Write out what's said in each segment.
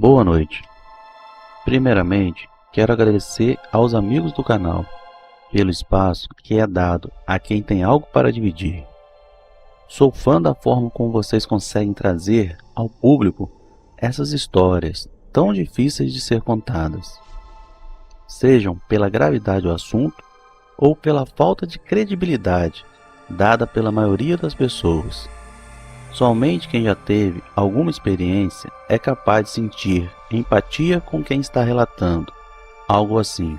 Boa noite. Primeiramente, quero agradecer aos amigos do canal pelo espaço que é dado a quem tem algo para dividir. Sou fã da forma como vocês conseguem trazer ao público essas histórias tão difíceis de ser contadas, sejam pela gravidade do assunto ou pela falta de credibilidade dada pela maioria das pessoas. Somente quem já teve alguma experiência é capaz de sentir empatia com quem está relatando algo assim.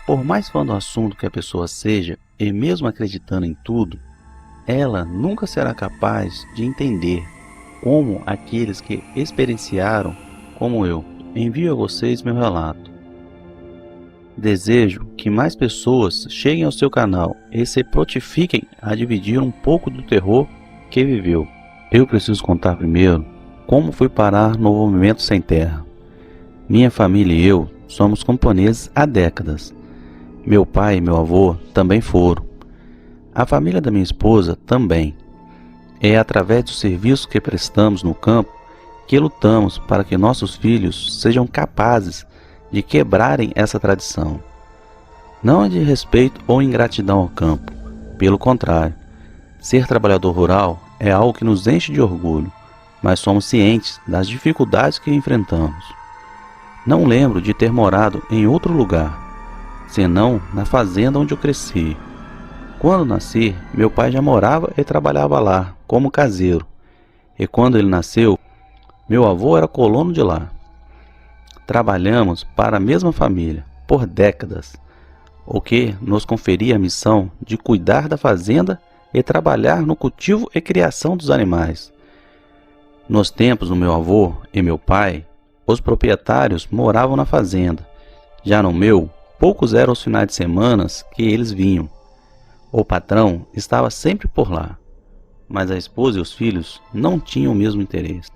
Por mais fã do assunto que a pessoa seja, e mesmo acreditando em tudo, ela nunca será capaz de entender como aqueles que experienciaram, como eu. Envio a vocês meu relato. Desejo que mais pessoas cheguem ao seu canal e se prontifiquem a dividir um pouco do terror que viveu. Eu preciso contar primeiro como fui parar no movimento sem terra. Minha família e eu somos camponeses há décadas. Meu pai e meu avô também foram. A família da minha esposa também. É através do serviço que prestamos no campo que lutamos para que nossos filhos sejam capazes de quebrarem essa tradição. Não é de respeito ou ingratidão ao campo, pelo contrário. Ser trabalhador rural é algo que nos enche de orgulho, mas somos cientes das dificuldades que enfrentamos. Não lembro de ter morado em outro lugar, senão na fazenda onde eu cresci. Quando nasci, meu pai já morava e trabalhava lá, como caseiro, e quando ele nasceu, meu avô era colono de lá. Trabalhamos para a mesma família por décadas, o que nos conferia a missão de cuidar da fazenda e trabalhar no cultivo e criação dos animais. Nos tempos do meu avô e meu pai, os proprietários moravam na fazenda. Já no meu, poucos eram os finais de semana que eles vinham. O patrão estava sempre por lá, mas a esposa e os filhos não tinham o mesmo interesse.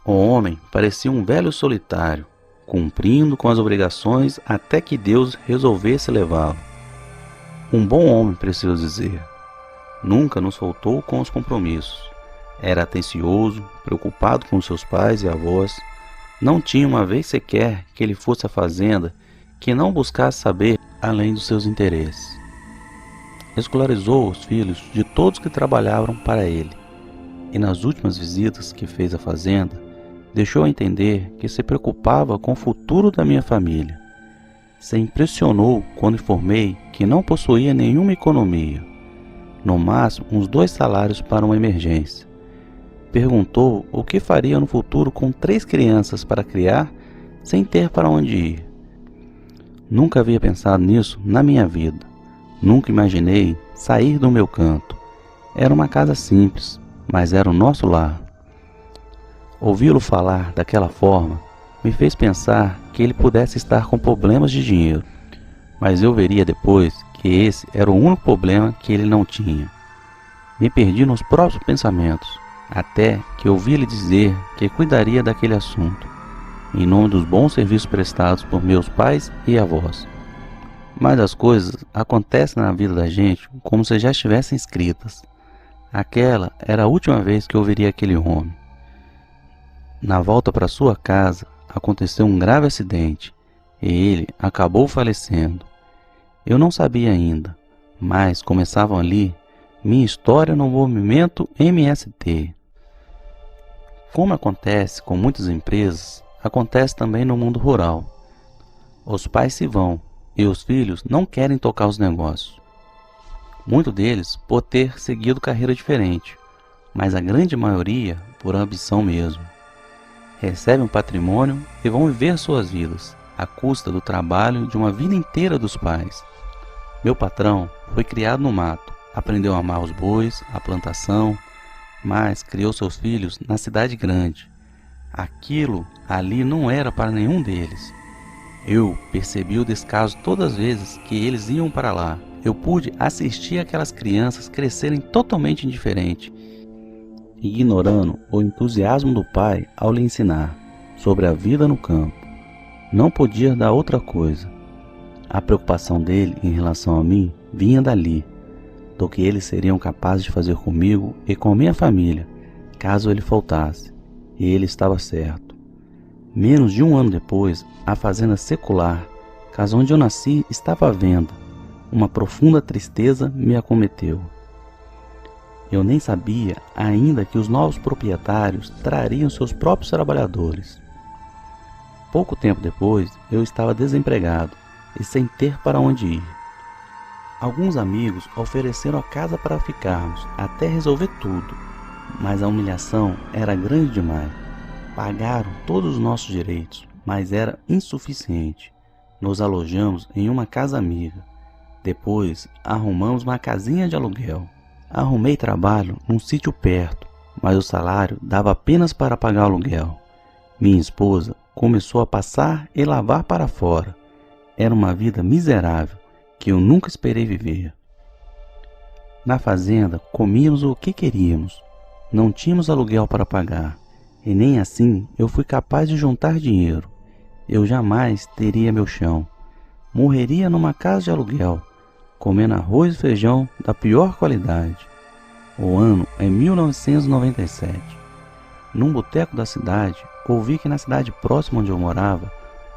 O homem parecia um velho solitário, cumprindo com as obrigações até que Deus resolvesse levá-lo. Um bom homem, preciso dizer. Nunca nos faltou com os compromissos. Era atencioso, preocupado com seus pais e avós. Não tinha uma vez sequer que ele fosse à fazenda que não buscasse saber além dos seus interesses. Escolarizou os filhos de todos que trabalhavam para ele. E nas últimas visitas que fez à fazenda, deixou entender que se preocupava com o futuro da minha família. Se impressionou quando informei que não possuía nenhuma economia. No máximo uns 2 salários para uma emergência. Perguntou o que faria no futuro com 3 crianças para criar, sem ter para onde ir. Nunca havia pensado nisso na minha vida. Nunca imaginei sair do meu canto. Era uma casa simples, mas era o nosso lar. Ouvi-lo falar daquela forma me fez pensar que ele pudesse estar com problemas de dinheiro. Mas eu veria depois que esse era o único problema que ele não tinha. Me perdi nos próprios pensamentos, até que ouvi ele dizer que cuidaria daquele assunto, em nome dos bons serviços prestados por meus pais e avós. Mas as coisas acontecem na vida da gente como se já estivessem escritas. Aquela era a última vez que eu veria aquele homem. Na volta para sua casa, aconteceu um grave acidente, e ele acabou falecendo. Eu não sabia ainda, mas começavam ali minha história no movimento MST. Como acontece com muitas empresas, acontece também no mundo rural. Os pais se vão e os filhos não querem tocar os negócios. Muitos deles por ter seguido carreira diferente, mas a grande maioria por ambição mesmo. Recebem um patrimônio e vão viver suas vidas, à custa do trabalho de uma vida inteira dos pais. Meu patrão foi criado no mato, aprendeu a amar os bois, a plantação, mas criou seus filhos na cidade grande. Aquilo ali não era para nenhum deles. Eu percebi o descaso todas as vezes que eles iam para lá. Eu pude assistir aquelas crianças crescerem totalmente indiferentes, ignorando o entusiasmo do pai ao lhe ensinar sobre a vida no campo. Não podia dar outra coisa. A preocupação dele em relação a mim vinha dali, do que eles seriam capazes de fazer comigo e com minha família, caso ele faltasse. E ele estava certo. Menos de um ano depois, a fazenda secular, casa onde eu nasci, estava à venda. Uma profunda tristeza me acometeu. Eu nem sabia ainda que os novos proprietários trariam seus próprios trabalhadores. Pouco tempo depois, eu estava desempregado e sem ter para onde ir. Alguns amigos ofereceram a casa para ficarmos até resolver tudo, mas a humilhação era grande demais. Pagaram todos os nossos direitos, mas era insuficiente. Nos alojamos em uma casa amiga. Depois, arrumamos uma casinha de aluguel. Arrumei trabalho num sítio perto, mas o salário dava apenas para pagar o aluguel. Minha esposa começou a passar e lavar para fora. Era uma vida miserável que eu nunca esperei viver. Na fazenda, comíamos o que queríamos. Não tínhamos aluguel para pagar, e nem assim eu fui capaz de juntar dinheiro. Eu jamais teria meu chão. Morreria numa casa de aluguel, comendo arroz e feijão da pior qualidade. O ano é 1997. Num boteco da cidade, ouvi que na cidade próxima onde eu morava,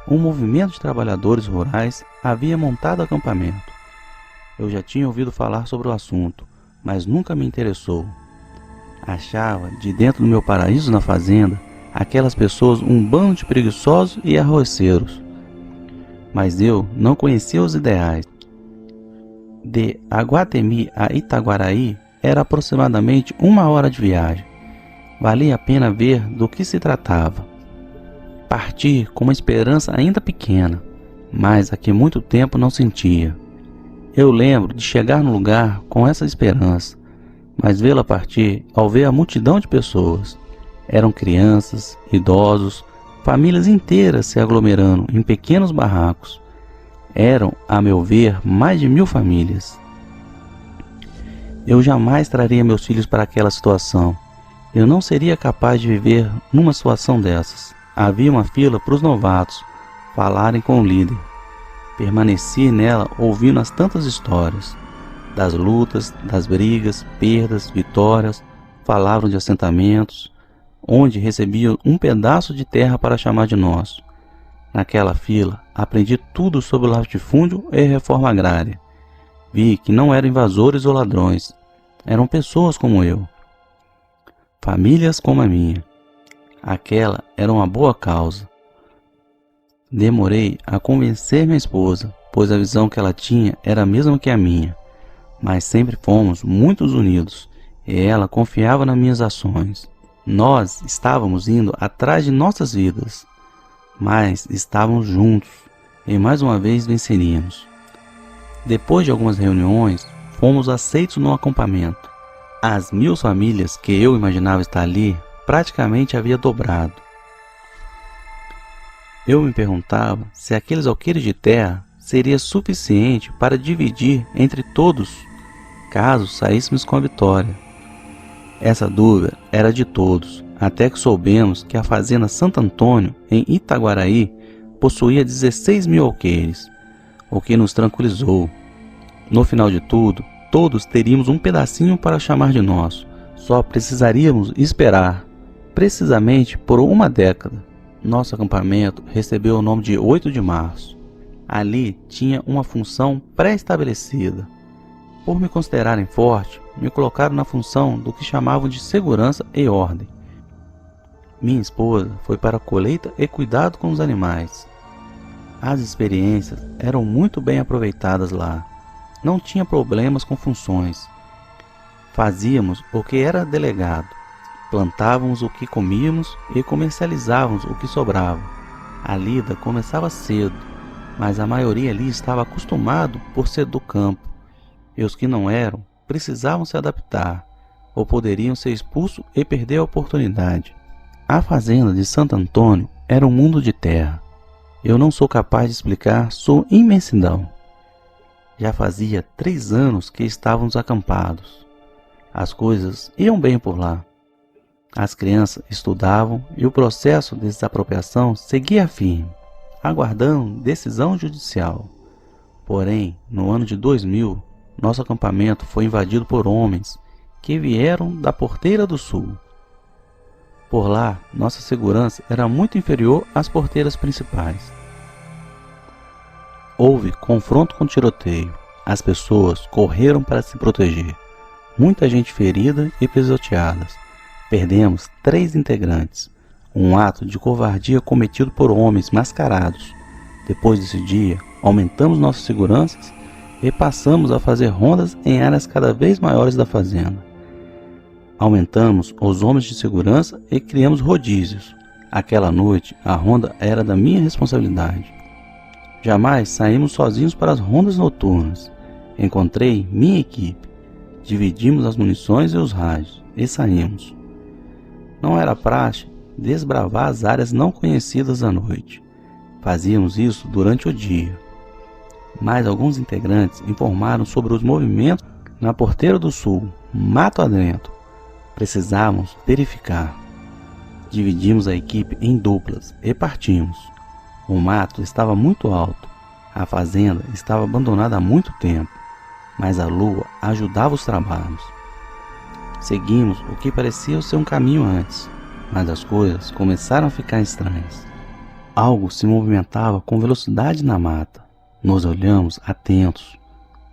um movimento de trabalhadores rurais havia montado acampamento. Eu já tinha ouvido falar sobre o assunto, mas nunca me interessou. Achava, de dentro do meu paraíso na fazenda, aquelas pessoas um bando de preguiçosos e arroceiros. Mas eu não conhecia os ideais. De Aguatemi a Itaguaraí era aproximadamente 1 hora de viagem. Valia a pena ver do que se tratava. Parti com uma esperança ainda pequena, mas a que muito tempo não sentia. Eu lembro de chegar no lugar com essa esperança, mas vê-la partir ao ver a multidão de pessoas. Eram crianças, idosos, famílias inteiras se aglomerando em pequenos barracos. Eram, a meu ver, mais de 1000 famílias. Eu jamais traria meus filhos para aquela situação. Eu não seria capaz de viver numa situação dessas. Havia uma fila para os novatos falarem com o líder. Permaneci nela ouvindo as tantas histórias, das lutas, das brigas, perdas, vitórias. Falavam de assentamentos, onde recebiam um pedaço de terra para chamar de nosso. Naquela fila, aprendi tudo sobre o latifúndio e reforma agrária. Vi que não eram invasores ou ladrões, eram pessoas como eu, famílias como a minha. Aquela era uma boa causa. Demorei a convencer minha esposa, pois a visão que ela tinha era a mesma que a minha, mas sempre fomos muito unidos e ela confiava nas minhas ações. Nós estávamos indo atrás de nossas vidas, mas estávamos juntos e mais uma vez venceríamos. Depois de algumas reuniões, fomos aceitos no acampamento. As 1000 famílias que eu imaginava estar ali praticamente havia dobrado. Eu me perguntava se aqueles alqueires de terra seria suficiente para dividir entre todos, caso saíssemos com a vitória. Essa dúvida era de todos, até que soubemos que a fazenda Santo Antônio, em Itaguaraí, possuía 16.000 alqueires, o que nos tranquilizou. No final de tudo, todos teríamos um pedacinho para chamar de nosso. Só precisaríamos esperar, precisamente por 1 década. Nosso acampamento recebeu o nome de 8 de março. Ali tinha uma função pré-estabelecida. Por me considerarem forte, me colocaram na função do que chamavam de segurança e ordem. Minha esposa foi para a colheita e cuidado com os animais. As experiências eram muito bem aproveitadas lá. Não tinha problemas com funções. Fazíamos o que era delegado. Plantávamos o que comíamos e comercializávamos o que sobrava. A lida começava cedo, mas a maioria ali estava acostumado por ser do campo. E os que não eram, precisavam se adaptar, ou poderiam ser expulsos e perder a oportunidade. A fazenda de Santo Antônio era um mundo de terra. Eu não sou capaz de explicar sua imensidão. Já fazia 3 anos que estávamos acampados. As coisas iam bem por lá. As crianças estudavam e o processo de desapropriação seguia firme, aguardando decisão judicial. Porém, no ano de 2000, nosso acampamento foi invadido por homens que vieram da Porteira do Sul. Por lá, nossa segurança era muito inferior às porteiras principais. Houve confronto com tiroteio. As pessoas correram para se proteger. Muita gente ferida e pisoteadas. Perdemos 3 integrantes. Um ato de covardia cometido por homens mascarados. Depois desse dia, aumentamos nossas seguranças e passamos a fazer rondas em áreas cada vez maiores da fazenda. Aumentamos os homens de segurança e criamos rodízios. Aquela noite, a ronda era da minha responsabilidade. Jamais saímos sozinhos para as rondas noturnas. Encontrei minha equipe. Dividimos as munições e os rádios e saímos. Não era praxe desbravar as áreas não conhecidas à noite. Fazíamos isso durante o dia. Mas alguns integrantes informaram sobre os movimentos na Porteira do Sul, mato adentro. Precisávamos verificar. Dividimos a equipe em duplas e partimos. O mato estava muito alto. A fazenda estava abandonada há muito tempo, mas a lua ajudava os trabalhos. Seguimos o que parecia ser um caminho antes, mas as coisas começaram a ficar estranhas. Algo se movimentava com velocidade na mata. Nos olhamos atentos.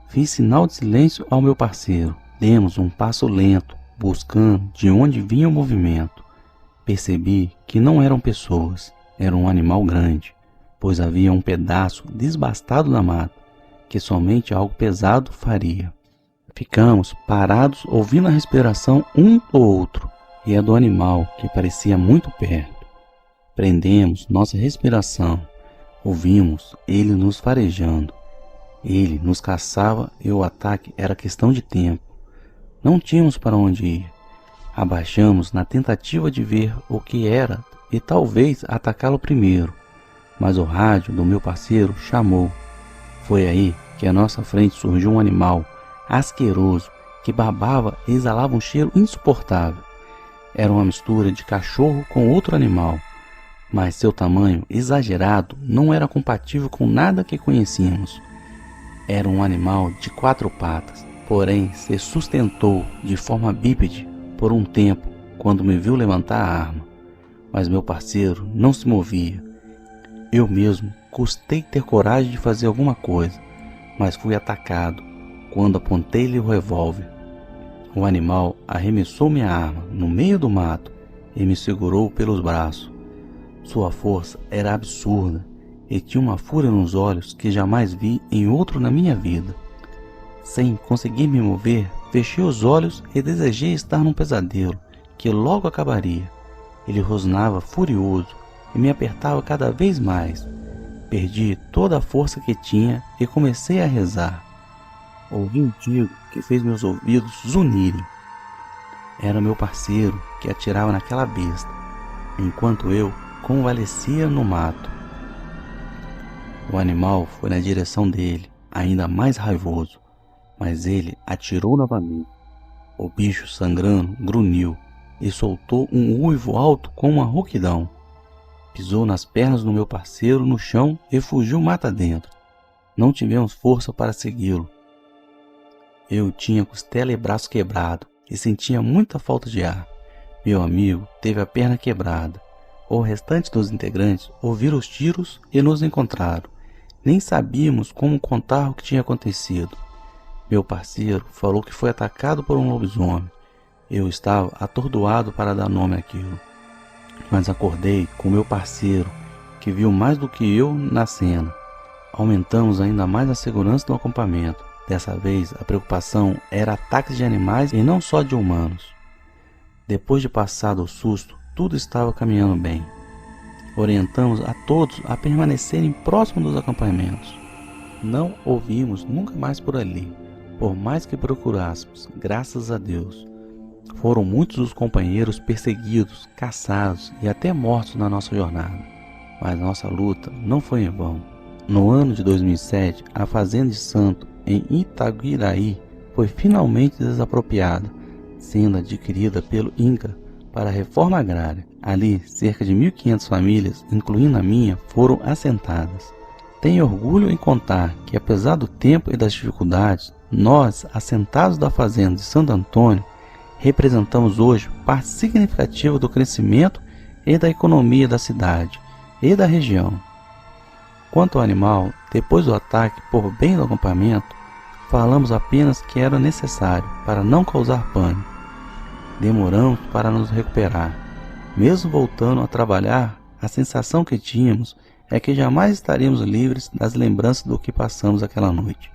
Fiz sinal de silêncio ao meu parceiro. Demos um passo lento, buscando de onde vinha o movimento. Percebi que não eram pessoas, era um animal grande, pois havia um pedaço desbastado da mata, que somente algo pesado faria. Ficamos parados ouvindo a respiração um do outro e a do animal, que parecia muito perto. Prendemos nossa respiração, ouvimos ele nos farejando. Ele nos caçava e o ataque era questão de tempo. Não tínhamos para onde ir. Abaixamos na tentativa de ver o que era e talvez atacá-lo primeiro. Mas o rádio do meu parceiro chamou. Foi aí que à nossa frente surgiu um animal asqueroso que babava e exalava um cheiro insuportável. Era uma mistura de cachorro com outro animal, mas seu tamanho exagerado não era compatível com nada que conhecíamos. Era um animal de 4 patas. Porém, se sustentou de forma bípede por um tempo quando me viu levantar a arma. Mas meu parceiro não se movia. Eu mesmo custei ter coragem de fazer alguma coisa, mas fui atacado quando apontei-lhe o revólver. O animal arremessou minha arma no meio do mato e me segurou pelos braços. Sua força era absurda e tinha uma fúria nos olhos que jamais vi em outro na minha vida. Sem conseguir me mover, fechei os olhos e desejei estar num pesadelo, que logo acabaria. Ele rosnava furioso e me apertava cada vez mais. Perdi toda a força que tinha e comecei a rezar. Ouvi um tiro que fez meus ouvidos zunirem. Era meu parceiro que atirava naquela besta, enquanto eu convalescia no mato. O animal foi na direção dele, ainda mais raivoso. Mas ele atirou novamente. O bicho sangrando grunhiu e soltou um uivo alto com uma rouquidão. Pisou nas pernas do meu parceiro no chão e fugiu mata dentro. Não tivemos força para segui-lo. Eu tinha costela e braço quebrado e sentia muita falta de ar. Meu amigo teve a perna quebrada. O restante dos integrantes ouviram os tiros e nos encontraram. Nem sabíamos como contar o que tinha acontecido. Meu parceiro falou que foi atacado por um lobisomem. Eu estava atordoado para dar nome àquilo. Mas acordei com meu parceiro, que viu mais do que eu na cena. Aumentamos ainda mais a segurança do acampamento. Dessa vez, a preocupação era ataques de animais e não só de humanos. Depois de passado o susto, tudo estava caminhando bem. Orientamos a todos a permanecerem próximo dos acampamentos. Não ouvimos nunca mais por ali. Por mais que procurássemos, graças a Deus, foram muitos os companheiros perseguidos, caçados e até mortos na nossa jornada. Mas nossa luta não foi em vão. No ano de 2007, a fazenda de Santo, em Itaguiraí, foi finalmente desapropriada, sendo adquirida pelo INCRA para a reforma agrária. Ali, cerca de 1.500 famílias, incluindo a minha, foram assentadas. Tenho orgulho em contar que, apesar do tempo e das dificuldades, nós, assentados da fazenda de Santo Antônio, representamos hoje parte significativa do crescimento e da economia da cidade e da região. Quanto ao animal, depois do ataque por bem do acampamento, falamos apenas que era necessário para não causar pânico. Demoramos para nos recuperar. Mesmo voltando a trabalhar, a sensação que tínhamos é que jamais estaríamos livres das lembranças do que passamos aquela noite.